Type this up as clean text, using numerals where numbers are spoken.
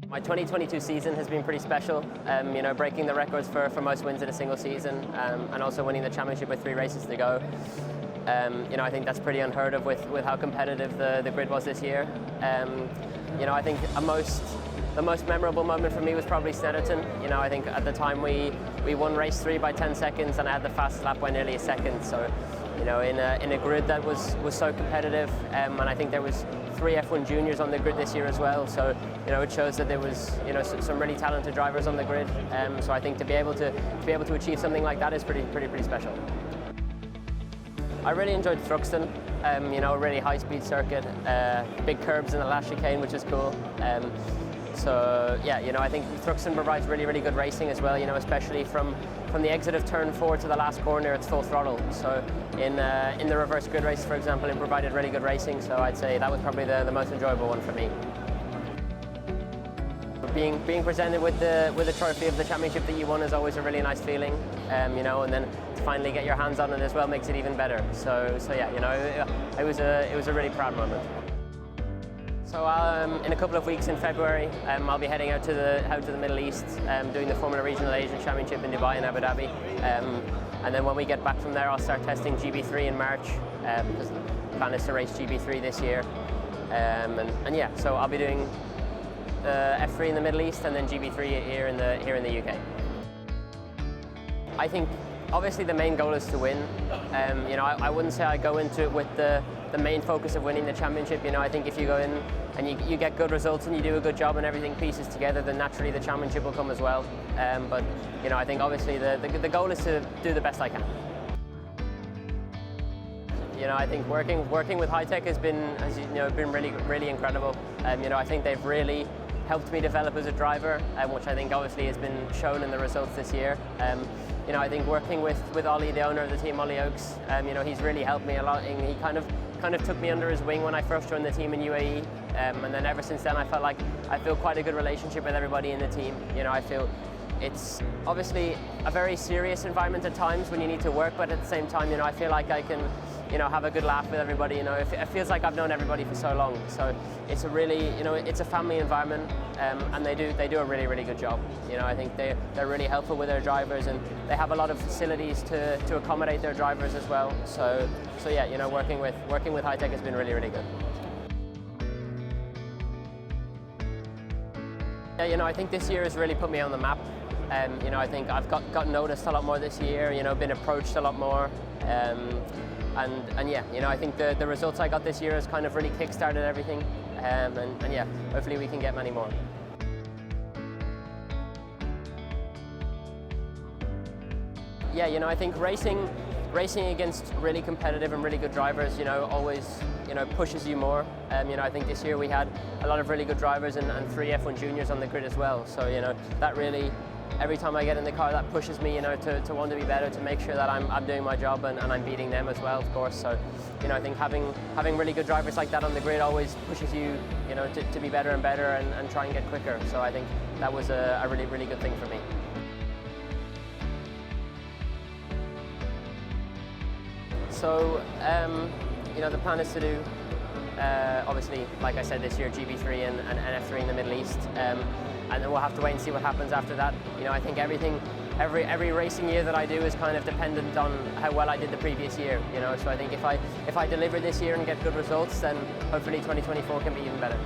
My 2022 season has been pretty special, breaking the records for most wins in a single season, and also winning the championship with 3 races to go. I think that's pretty unheard of with how competitive the grid was this year. I think the most memorable moment for me was probably Snetterton. I think at the time we won race 3 by 10 seconds, and I had the fastest lap by nearly a second. So, in a grid that was so competitive, and I think there was 3 F1 juniors on the grid this year as well. So, it shows that there was some really talented drivers on the grid. So I think to be able to achieve something like that is pretty special. I really enjoyed Thruxton. A really high-speed circuit, big curbs in the last chicane, which is cool. I think Thruxton provides really good racing as well. Especially from the exit of turn 4 to the last corner, it's full throttle. So in the reverse grid race, for example, it provided really good racing. So I'd say that was probably the most enjoyable one for me. Being presented with the trophy of the championship that you won is always a really nice feeling. And then to finally get your hands on it as well makes it even better. So yeah, it was a really proud moment. So in a couple of weeks in February, I'll be heading out to the Middle East, doing the Formula Regional Asian Championship in Dubai and Abu Dhabi. And then when we get back from there, I'll start testing GB3 in March, because the plan is to race GB3 this year. So I'll be doing F3 in the Middle East and then GB3 here in the UK. I think obviously the main goal is to win. I wouldn't say I go into it with the main focus of winning the championship. I think if you go in and you get good results and you do a good job and everything pieces together, then naturally the championship will come as well. But I think obviously the goal is to do the best I can. I think working with Hi-Tech has been really incredible. I think they've really helped me develop as a driver, which I think obviously has been shown in the results this year. I think working with Ollie, the owner of the team, Ollie Oakes, he's really helped me a lot. He kind of took me under his wing when I first joined the team in UAE, and then ever since then I felt like I feel quite a good relationship with everybody in the team. I feel it's obviously a very serious environment at times when you need to work, but at the same time, I feel like I can have a good laugh with everybody. It feels like I've known everybody for so long. So it's a really, it's a family environment, and they do a really good job. I think they're really helpful with their drivers, and they have a lot of facilities to accommodate their drivers as well. So yeah, working with Hi-Tech has been really good. Yeah, I think this year has really put me on the map. I think I've got noticed a lot more this year. Been approached a lot more. I think the results I got this year has kind of really kick-started everything, and yeah, hopefully we can get many more. Yeah, I think racing against really competitive and really good drivers, always pushes you more. I think this year we had a lot of really good drivers and 3 F1 juniors on the grid as well. So that really, every time I get in the car, that pushes me, to want to be better, to make sure that I'm doing my job and I'm beating them as well, of course. So, I think having really good drivers like that on the grid always pushes you, to be better and better and try and get quicker. So I think that was a really good thing for me. So, the plan is to do, obviously, like I said, this year GB3 and F3 in the Middle East. And then we'll have to wait and see what happens after that. I think every racing year that I do is kind of dependent on how well I did the previous year. So I think if I deliver this year and get good results, then hopefully 2024 can be even better.